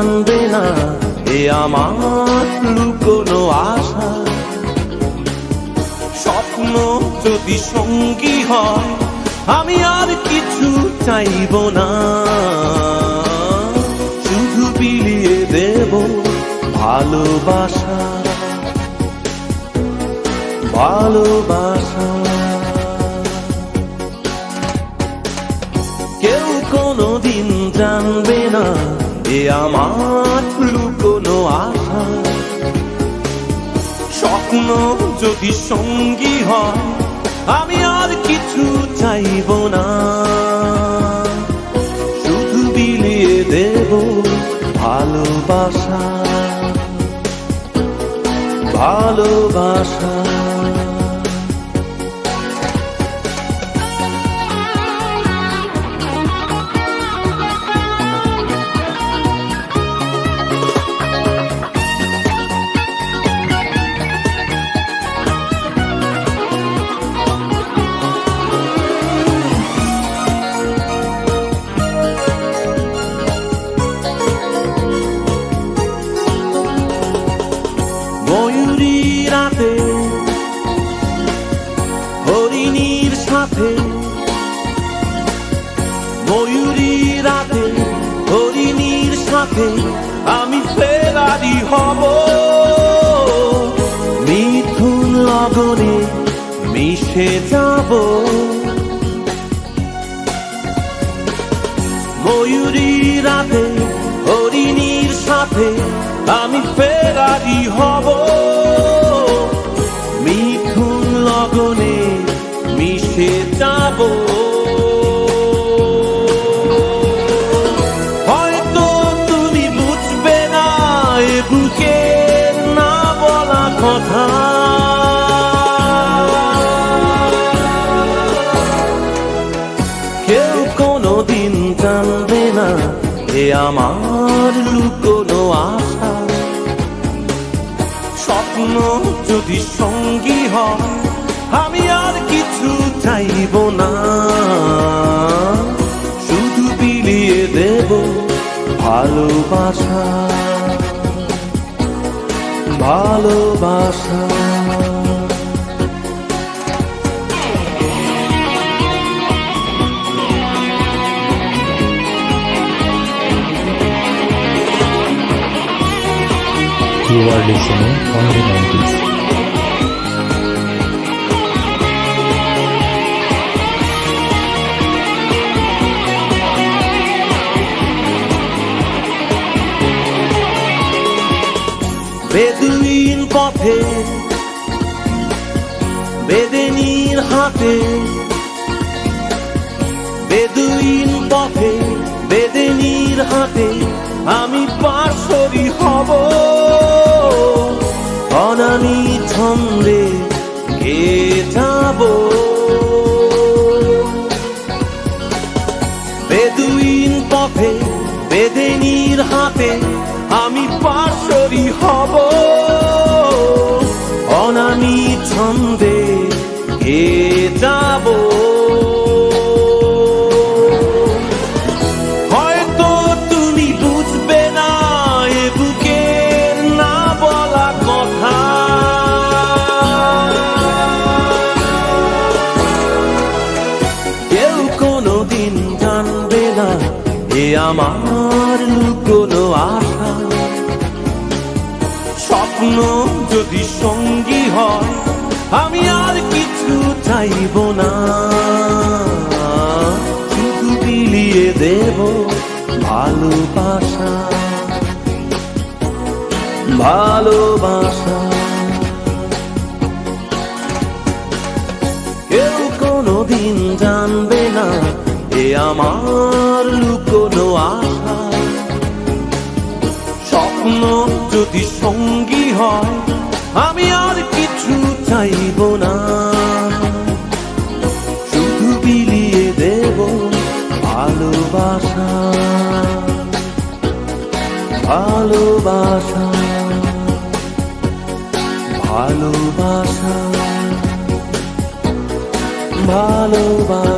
জানবে না এ আমার লুকোনো আশা। স্বপ্ন যদি সঙ্গী হয় আমি আর কিছু চাইব না, শুধু বিলিয়ে দেব ভালোবাসা ভালোবাসা। কেউ কোনোদিন জানবে না এ আমার লুকোনো আশা। স্বপ্ন যদি সঙ্গী হয় আমি আর কিছু চাইব না, শুধু বিলিয়ে দেব ভালোবাসা ভালোবাসা। ময়ূরী রাতে হরিণীর সাথে, ময়ূরী রাতে হরিণীর সাথে আমি ফেরারি হব। মিথুন লগনে মিশে যাব, ময়ূরী রাতে হরিণীর সাথে আমি ফেরারি হব। মিথুন লগনে মিশে যাব। হয়তো তুমি বুঝবে না এ বুকের না বলা কথা, কেউ কোনোদিন জানবে না এ আমার লুকোনো আশা। স্বপ্ন যদি সঙ্গী হয় আমি আর কিছু চাইব না, শুধু বিলিয়ে দেব ভালোবাসা ভালোবাসা। You are listening only 90s. বেদুইন পথে বেদেনীর হাতে, বেদুইন পথে বেদেনীর হাতে আমি পাশরি হব। অনামি ছন্দে গেয়ে যাব, বেদুইন পথে বেদেনীর হাতে আমি পাশরি হব। অনামি ছন্দে গেয়ে যাব। হয়তো তুমি বুঝবে না এ বুকের না বলা কথা, কেউ কোনোদিন জানবে না এ আমার লুকোনো আশা। স্বপ্ন যদি সঙ্গী হয় আমি আর কিছু চাইব না, শুধু বিলিয়ে দেব ভালোবাসা ভালোবাসা। কেউ কোনোদিন জানবে না এ আমার লুকোনো আশা। স্বপ্ন যদি সঙ্গী হয় আমি আর কিছু চাইব না, শুধু বিলিয়ে দেব ভালোবাসা ভালোবাসা ভালোবাসা ভালোবাসা।